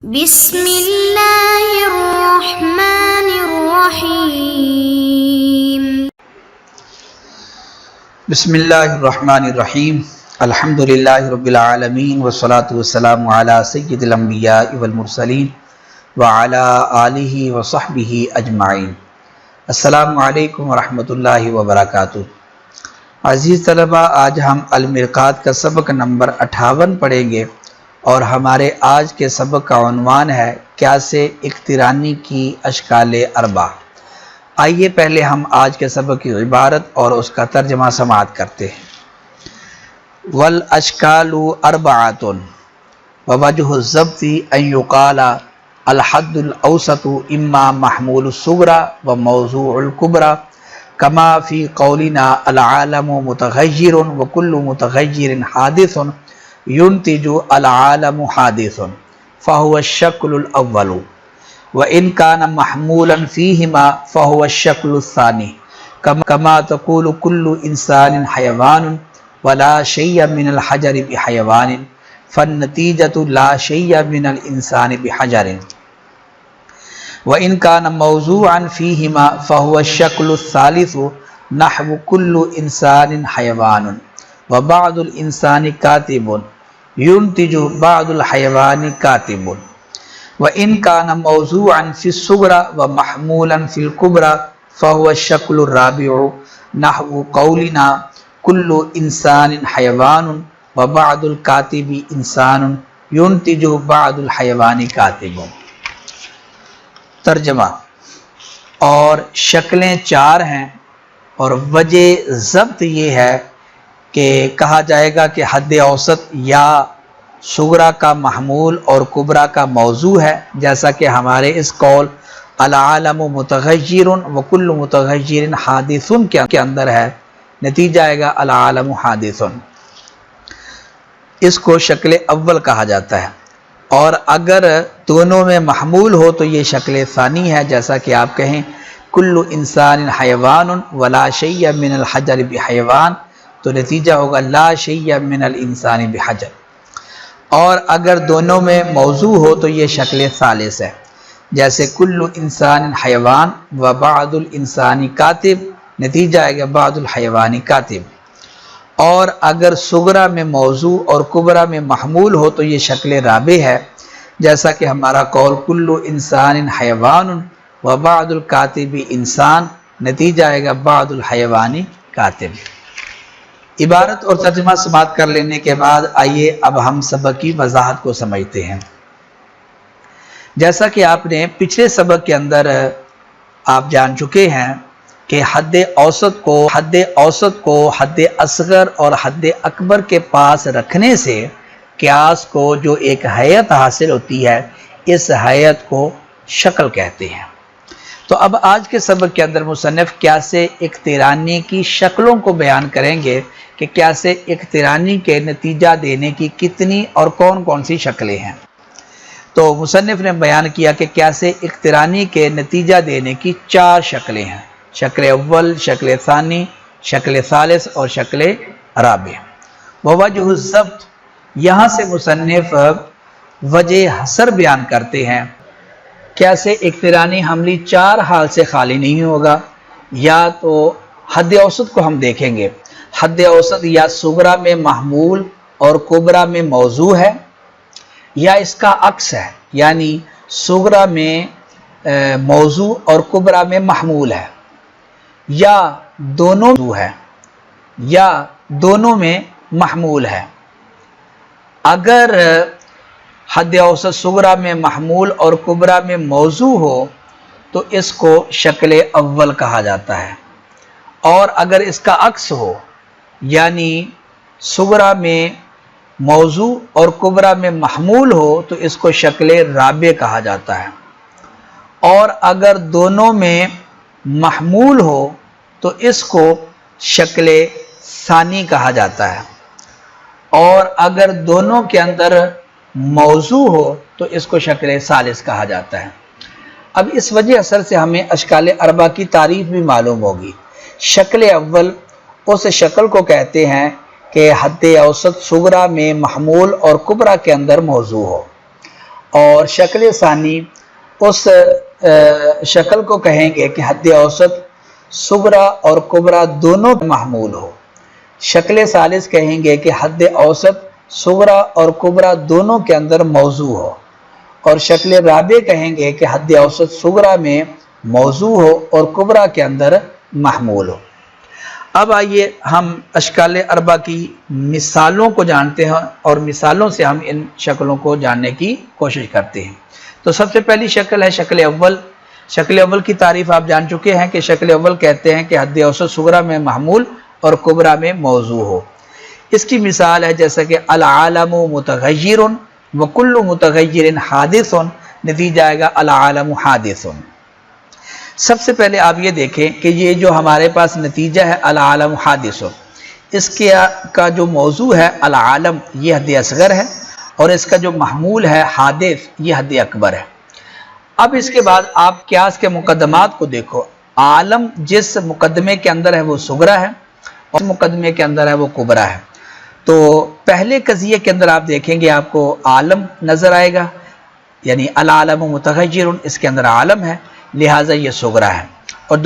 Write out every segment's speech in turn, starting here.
بسم اللہ الرحمن الرحیم بسم اللہ الرحمن الرحیم الحمدللہ رب العالمین والصلاة والسلام علی سید الانبیاء والمرسلین وعلی آلہ وصحبہ اجمعین۔ السلام علیکم ورحمۃ اللہ وبرکاتہ۔ عزیز طلبہ، آج ہم المرقات کا سبق نمبر 58 پڑھیں گے اور ہمارے آج کے سبق کا عنوان ہے قیاس اقترانی کی اشکال اربع۔ آئیے پہلے ہم آج کے سبق کی عبارت اور اس کا ترجمہ سماعت کرتے ہیں۔ والاشکال اربعۃ ووجہ الضبط ان یقال الحد الاوسط اما محمول الصغرى وموضوع الكبرى كما في قولنا العالم متغیر وكل متغیر حادث ينتج العالم حادث فهو الشكل الأول وإن كان محمولا فيهما فهو الشكل الثاني كما تقول كل إنسان حيوان ولا شيء من الحجر بحيوان فالنتيجة لا شيء من الإنسان بحجر وإن كان موضوعا فيهما فهو الشكل الثالث نحو كل إنسان حيوان وبعض الإنسان كاتب ينتج بعض الحيوان كاتب وإن كان موضوعا في الصغرى ومحمولا في الكبرى فهو الشكل الرابع نحو قولنا كل إنسان حيوان وبعض الكاتب إنسان ينتج بعض الحيوان كاتب۔ ترجمہ: اور شکلیں چار ہیں اور وجہ ضبط یہ ہے کہ کہا جائے گا کہ حد اوسط یا صغرا کا محمول اور کبرا کا موضوع ہے، جیسا کہ ہمارے اس قول العالم متغیر وکل متغیر حادث کے اندر ہے، نتیجہ آئے گا العالم حادث۔ اس کو شکل اول کہا جاتا ہے، اور اگر دونوں میں محمول ہو تو یہ شکل ثانی ہے، جیسا کہ آپ کہیں کل انسان حیوان ولا شیء من الحجر بحیوان، تو نتیجہ ہوگا لا شیء من الانسان بحجر۔ اور اگر دونوں میں موضوع ہو تو یہ شکل ثالث ہے، جیسے کل انسان حیوان و بعض الانسان کاتب، نتیجہ آئے گا بعض الحیوان کاتب۔ اور اگر صغرا میں موضوع اور کبرا میں محمول ہو تو یہ شکل رابع ہے، جیسا کہ ہمارا قول کل انسان حیوان و بعض الکاتب انسان، نتیجہ آئے گا بعض الحیوان کاتب۔ عبارت اور ترجمہ سماعت کر لینے کے بعد آئیے اب ہم سبق کی وضاحت کو سمجھتے ہیں۔ جیسا کہ آپ نے پچھلے سبق کے اندر آپ جان چکے ہیں کہ حد اوسط کو حد اصغر اور حد اکبر کے پاس رکھنے سے قیاس کو جو ایک حیت حاصل ہوتی ہے، اس حیت کو شکل کہتے ہیں۔ تو اب آج کے سبق کے اندر مصنف قیاس اقترانی کی شکلوں کو بیان کریں گے کہ قیاس اقترانی کے نتیجہ دینے کی کتنی اور کون کون سی شکلیں ہیں۔ تو مصنف نے بیان کیا کہ قیاس اقترانی کے نتیجہ دینے کی چار شکلیں ہیں: شکل اول، شکل ثانی، شکل ثالث اور شکل رابع۔ ووجہ الضبط، یہاں سے مصنف وجہ حصر بیان کرتے ہیں۔ قیاس اقترانی حملی چار حال سے خالی نہیں ہوگا، یا تو حد اوسط کو ہم دیکھیں گے، حد اوسط یا صغرا میں محمول اور کبرا میں موضوع ہے، یا اس کا عکس ہے، یعنی صغرا میں موضوع اور کبرا میں محمول ہے، یا دونوں ہے، یا دونوں میں محمول ہے۔ اگر حد اوسط صغرا میں محمول اور کبرا میں موضوع ہو تو اس کو شکل اول کہا جاتا ہے، اور اگر اس کا عکس ہو، یعنی صغرا میں موضوع اور کبرا میں محمول ہو تو اس کو شکل رابع کہا جاتا ہے، اور اگر دونوں میں محمول ہو تو اس کو شکل ثانی کہا جاتا ہے، اور اگر دونوں کے اندر موضوع ہو تو اس کو شکل ثالث کہا جاتا ہے۔ اب اس وجہ اثر سے ہمیں اشکال اربع کی تعریف بھی معلوم ہوگی۔ شکل اول اس شکل کو کہتے ہیں کہ حد اوسط صغرا میں محمول اور کبرا کے اندر موضوع ہو، اور شکل ثانی اس شکل کو کہیں گے کہ حد اوسط صغرا اور کبرا دونوں محمول ہو۔ شکل ثالث کہیں گے کہ حد اوسط صغرا اور کبرا دونوں کے اندر موضوع ہو، اور شکل رابع کہیں گے کہ حد اوسط صغرا میں موضوع ہو اور کبرا کے اندر محمول ہو۔ اب آئیے ہم اشکال اربع کی مثالوں کو جانتے ہیں اور مثالوں سے ہم ان شکلوں کو جاننے کی کوشش کرتے ہیں۔ تو سب سے پہلی شکل ہے شکل اول۔ شکل اول کی تعریف آپ جان چکے ہیں کہ شکل اول کہتے ہیں کہ حد اوسط صغرا میں محمول اور کبرا میں موضوع ہو۔ اس کی مثال ہے جیسا کہ العالم متغیر وکل متغیر حادث، نتیجہ آئے گا العالم حادث۔ سب سے پہلے آپ یہ دیکھیں کہ یہ جو ہمارے پاس نتیجہ ہے العالم حادث، اس کا جو موضوع ہے العالم یہ حد اصغر ہے، اور اس کا جو محمول ہے حادث یہ حد اکبر ہے۔ اب اس کے بعد آپ قیاس کے مقدمات کو دیکھو، عالم جس مقدمے کے اندر ہے وہ صغرا ہے اور مقدمے کے اندر ہے وہ کبرا ہے۔ تو پہلے قضیے کے اندر آپ دیکھیں گے آپ کو عالم نظر آئے گا، یعنی العالم متغیر، اس کے اندر عالم ہے لہٰذا یہ صغرا ہے، اور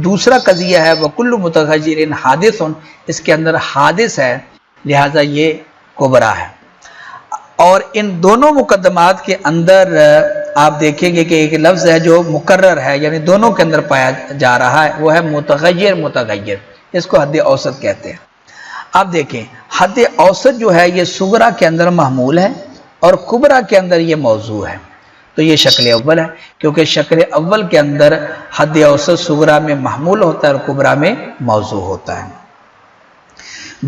دوسرا قضیہ ہے وکل متغیر حادث، اس کے اندر حادث ہے لہٰذا یہ کبرا ہے۔ اور ان دونوں مقدمات کے اندر آپ دیکھیں گے کہ ایک لفظ ہے جو مکرر ہے، یعنی دونوں کے اندر پایا جا رہا ہے، وہ ہے متغیر متغیر، اس کو حد اوسط کہتے ہیں۔ آپ دیکھیں حد اوسط جو ہے یہ صغرا کے اندر محمول ہے اور کبرا کے اندر یہ موضوع ہے، تو یہ شکل اول ہے، کیونکہ شکل اول کے اندر حد اوسط صغرا میں محمول ہوتا ہے اور کبرا میں موضوع ہوتا ہے۔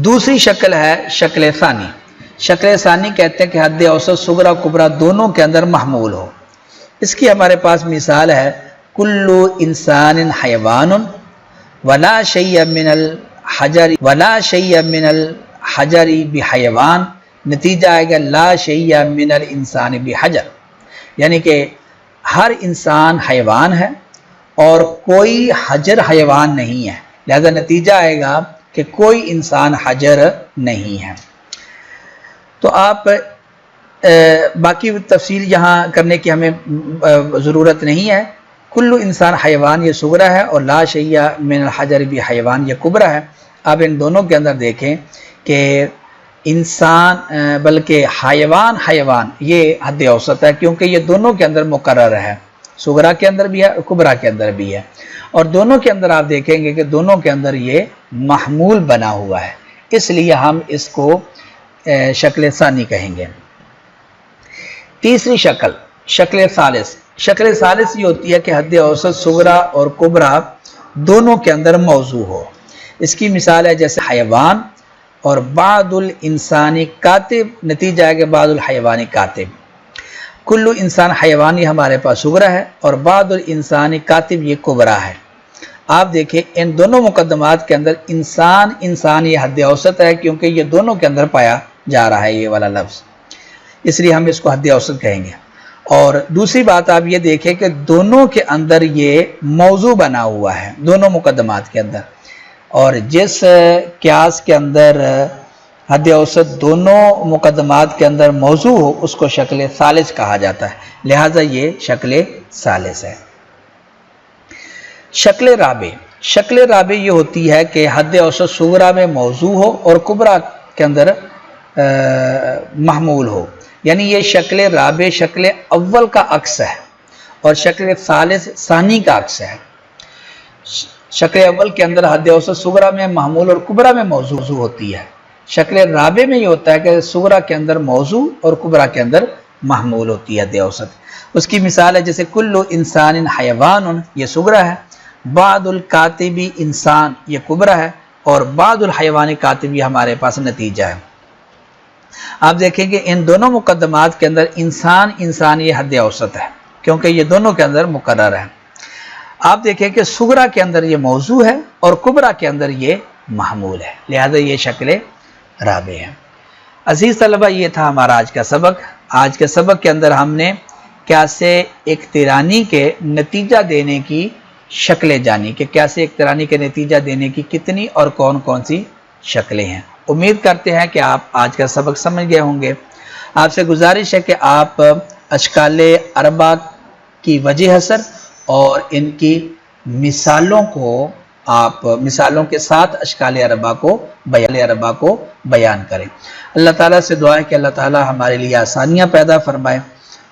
دوسری شکل ہے شکل ثانی۔ شکل ثانی کہتے ہیں کہ حد اوسط صغرا کبرا دونوں کے اندر محمول ہو۔ اس کی ہمارے پاس مثال ہے کل انسان حیوان ولا شیء من الحجر بحیوان، نتیجہ آئے گا لا شیء من الانسان بحجر، یعنی کہ ہر انسان حیوان ہے اور کوئی حجر حیوان نہیں ہے، لہذا نتیجہ آئے گا کہ کوئی انسان حجر نہیں ہے۔ تو آپ باقی تفصیل یہاں کرنے کی ہمیں ضرورت نہیں ہے۔ کل انسان حیوان یہ صغرا ہے اور لا شیء من الحجر بحیوان یہ کبرا ہے۔ آپ ان دونوں کے اندر دیکھیں کہ انسان بلکہ حیوان یہ حد اوسط ہے، کیونکہ یہ دونوں کے اندر مقرر ہے، صغرا کے اندر بھی ہے اور کبرا کے اندر بھی ہے، اور دونوں کے اندر آپ دیکھیں گے کہ دونوں کے اندر یہ محمول بنا ہوا ہے، اس لیے ہم اس کو شکل ثانی کہیں گے۔ تیسری شکل شکل ثالث۔ شکل ثالث یہ ہوتی ہے کہ حد اوسط صغرا اور کبرا دونوں کے اندر موضوع ہو۔ اس کی مثال ہے جیسے حیوان اور بعض الانسانی کاتب، نتیجہ ہے کہ بعض الحیوانی کاتب۔ کل انسان حیوانی ہمارے پاس صغرا ہے اور بعض الانسانی کاتب یہ کبرا ہے۔ آپ دیکھیں ان دونوں مقدمات کے اندر انسان یہ حد اوسط ہے، کیونکہ یہ دونوں کے اندر پایا جا رہا ہے یہ والا لفظ، اس لیے ہم اس کو حد اوسط کہیں گے۔ اور دوسری بات آپ یہ دیکھیں کہ دونوں کے اندر یہ موضوع بنا ہوا ہے، دونوں مقدمات کے اندر، اور جس قیاس کے اندر حد اوسط دونوں مقدمات کے اندر موضوع ہو اس کو شکل ثالث کہا جاتا ہے، لہٰذا یہ شکل ثالث ہے۔ شکل رابع۔ شکل رابع یہ ہوتی ہے کہ حد اوسط صغرا میں موضوع ہو اور کبرا کے اندر محمول ہو، یعنی یہ شکل رابع شکل اول کا عکس ہے اور شکل ثالث ثانی کا عکس ہے۔ شکل اول کے اندر حد اوسط صغرا میں محمول اور کبرا میں موضوع ہوتی ہے، شکل رابع میں یہ ہوتا ہے کہ صغرا کے اندر موضوع اور کبرا کے اندر محمول ہوتی ہے حد اوسط۔ اس کی مثال ہے جیسے کل انسان حیوان یہ صغرا ہے، بعض الکاتبی انسان یہ کبرا ہے، اور بعض الحیوانی کاتب یہ ہمارے پاس نتیجہ ہے۔ آپ دیکھیں کہ ان دونوں مقدمات کے اندر انسان یہ حد اوسط ہے، کیونکہ یہ دونوں کے اندر مقرر ہے۔ آپ دیکھیں کہ صغرا کے اندر یہ موضوع ہے اور کبرا کے اندر یہ محمول ہے، لہذا یہ شکل رابع ہے۔ عزیز طلبہ، یہ تھا ہمارا آج کا سبق۔ آج کے سبق کے اندر ہم نے قیاس اقترانی کے نتیجہ دینے کی شکلیں جانی کہ قیاس اقترانی کے نتیجہ دینے کی کتنی اور کون کون سی شکلیں ہیں۔ امید کرتے ہیں کہ آپ آج کا سبق سمجھ گئے ہوں گے۔ آپ سے گزارش ہے کہ آپ اشکال اربع کی وجہ حسر اور ان کی مثالوں کو آپ مثالوں کے ساتھ اشکال اربع کو بیان کریں۔ اللہ تعالیٰ سے دعا ہے کہ اللہ تعالیٰ ہمارے لیے آسانیاں پیدا فرمائے،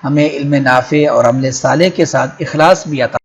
ہمیں علم نافع اور عمل صالح کے ساتھ اخلاص بھی عطا